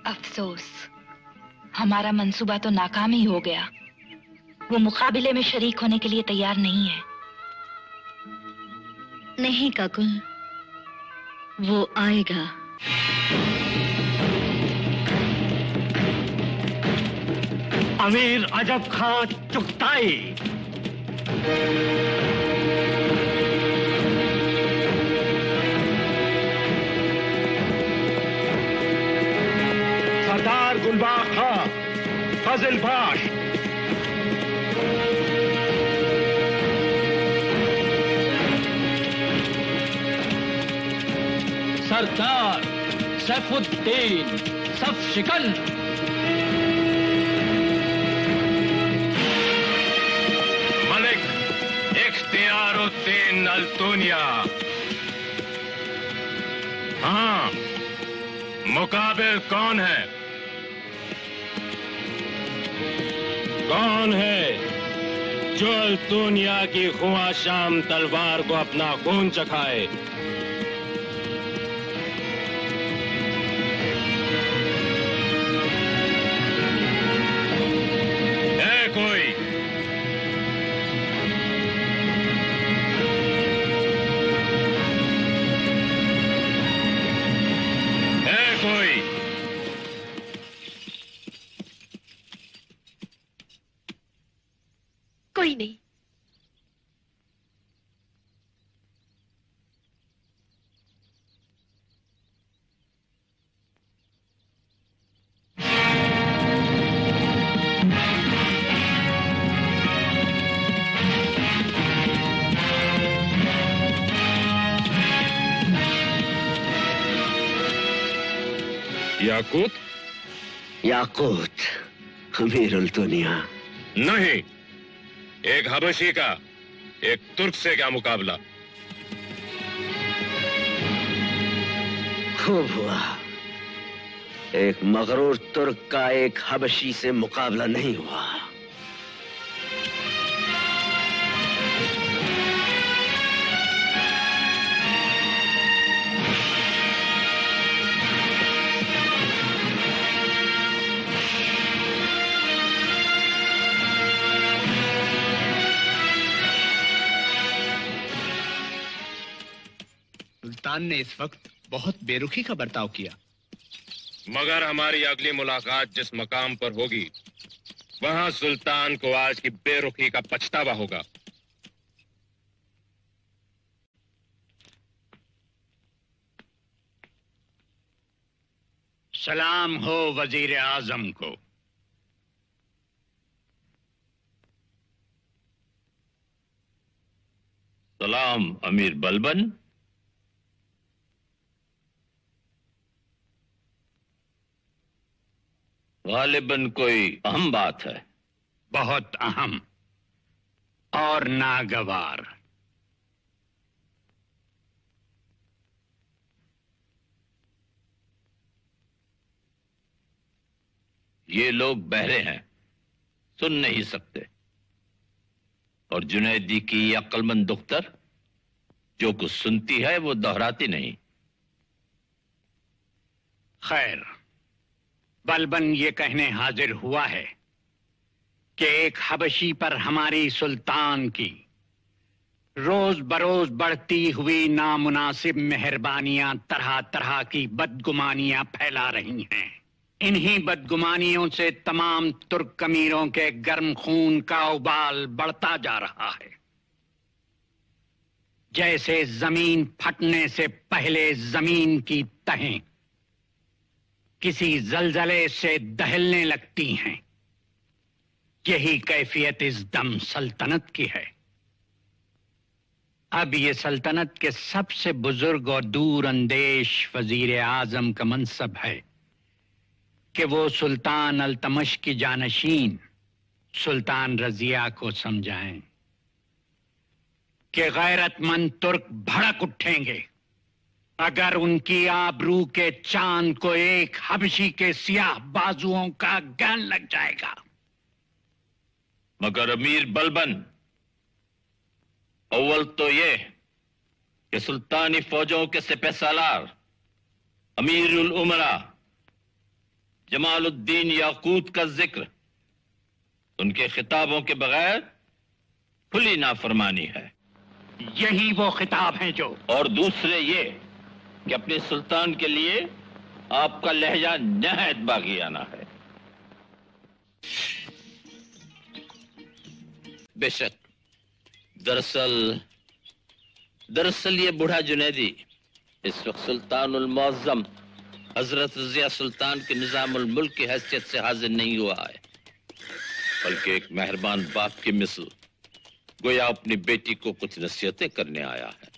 अफसोस, हमारा मंसूबा तो नाकाम ही हो गया। वो मुकाबले में शरीक होने के लिए तैयार नहीं है। नहीं काकुल, वो आएगा। अमीर अजब खां चुगताई। सरदार गुलबाग खां, फजल बाश, सरदार सैफुद्दीन सफशिकन, मलिक इख्तियारुद्दीन अल्तूनिया। हाँ, मुकाबिल कौन है? कौन है जो अल्तूनिया की खुआ शाम तलवार को अपना खून चखाए? कोई नहीं। याकूत? याकूत अमीर अल्तूनिया। नहीं, एक हबशी का एक तुर्क से क्या मुकाबला? खूब हुआ। एक मगरूर तुर्क का एक हबशी से मुकाबला नहीं हुआ। सुल्तान ने इस वक्त बहुत बेरुखी का बर्ताव किया। मगर हमारी अगली मुलाकात जिस मकाम पर होगी, वहां सुल्तान को आज की बेरुखी का पछतावा होगा। सलाम हो वजीर आजम को। सलाम अमीर बलबन। गालिबन कोई अहम बात है? बहुत अहम और नागवार। ये लोग बहरे हैं, सुन नहीं सकते। और जुनैदी की अक्लमंद दुख्तर जो कुछ सुनती है वो दोहराती नहीं। खैर, बलबन ये कहने हाजिर हुआ है कि एक हबशी पर हमारी सुल्तान की रोज बरोज बढ़ती हुई नामुनासिब मेहरबानियां तरह तरह की बदगुमानियां फैला रही हैं। इन्हीं बदगुमानियों से तमाम तुर्क अमीरों के गर्म खून का उबाल बढ़ता जा रहा है। जैसे जमीन फटने से पहले जमीन की तहें किसी जलजले से दहलने लगती हैं, यही कैफियत इस दम सल्तनत की है। अब ये सल्तनत के सबसे बुजुर्ग और दूर अंदेश वजीर आजम का मनसब है कि वो सुल्तान अल्तमश की जानशीन सुल्तान रजिया को समझाएं कि गैरतमंद तुर्क भड़क उठेंगे अगर उनकी आबरू के चांद को एक हबशी के सियाह बाजुओं का ज्ञान लग जाएगा। मगर अमीर बलबन, अव्वल तो ये कि सुल्तानी फौजों के सिपहसालार अमीरुल उमरा जमालुद्दीन याकूत का जिक्र उनके खिताबों के बगैर खुली नाफरमानी है। यही वो खिताब हैं जो। और दूसरे ये कि अपने सुल्तान के लिए आपका लहजा नहायत बागियाना है। बेशक दरअसल ये बूढ़ा जुनैदी इस वक्त सुल्तानुल मुअज्जम हजरत रज़िया सुल्तान के निजामुल मुल्क की हैसियत से हाजिर नहीं हुआ है, बल्कि एक मेहरबान बाप की मिसल गोया अपनी बेटी को कुछ नसीहतें करने आया है।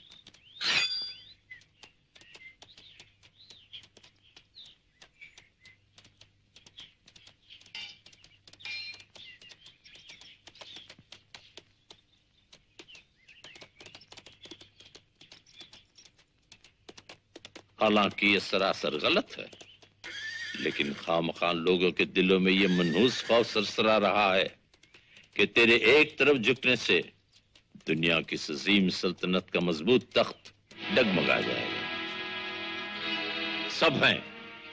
हालांकि ये सरासर गलत है, लेकिन खामखान लोगों के दिलों में ये मनहूस खौफ सरसरा रहा है कि तेरे एक तरफ झुकने से दुनिया की अजीम सल्तनत का मजबूत तख्त डगमगा जाएगा। सब हैं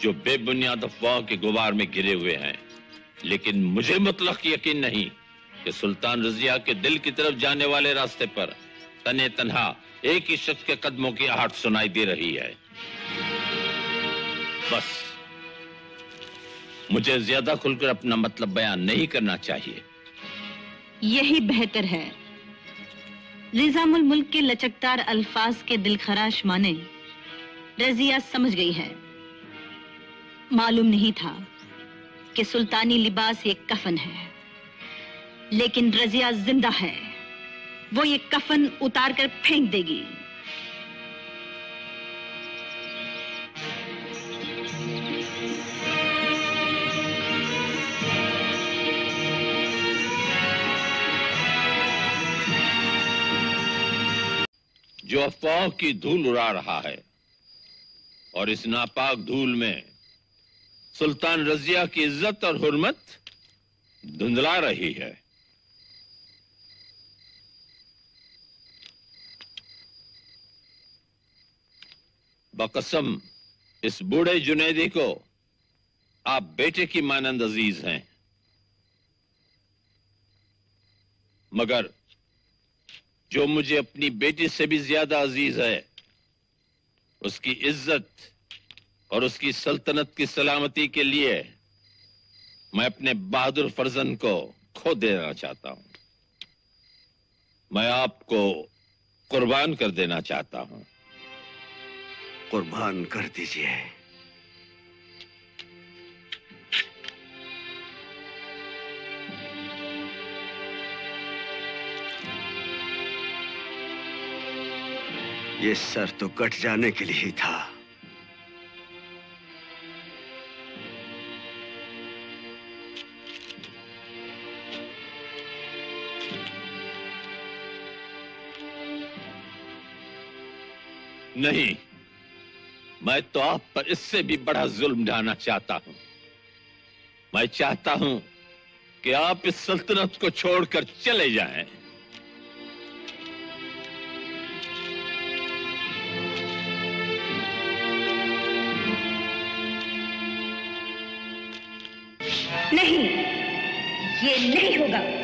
जो बेबुनियाद अफवाहों के गुबार में घिरे हुए हैं, लेकिन मुझे मुतलक यकीन नहीं कि सुल्तान रजिया के दिल की तरफ जाने वाले रास्ते पर तने तन्हा एक ही शख्स के कदमों की आहट सुनाई दे रही है। बस मुझे ज्यादा खुलकर अपना मतलब बयान नहीं करना चाहिए। यही बेहतर है। निजामुल मुल्क के लचकदार अल्फाज के दिलखराश माने रजिया समझ गई है। मालूम नहीं था कि सुल्तानी लिबास ये कफन है, लेकिन रजिया जिंदा है। वो ये कफन उतार कर फेंक देगी। जो अफवाहों की धूल उड़ा रहा है और इस नापाक धूल में सुल्तान रजिया की इज्जत और हुर्मत धुंधला रही है। बकसम इस बूढ़े जुनैदी को आप बेटे की मानंद अजीज हैं, मगर जो मुझे अपनी बेटी से भी ज्यादा अजीज है, उसकी इज्जत और उसकी सल्तनत की सलामती के लिए मैं अपने बहादुर फर्जंद को खो देना चाहता हूं। मैं आपको कुर्बान कर देना चाहता हूं। कुर्बान कर दीजिए। ये सर तो कट जाने के लिए ही था। नहीं, मैं तो आप पर इससे भी बड़ा जुल्म ढाना चाहता हूं। मैं चाहता हूं कि आप इस सल्तनत को छोड़कर चले जाएं। नहीं, ये नहीं होगा।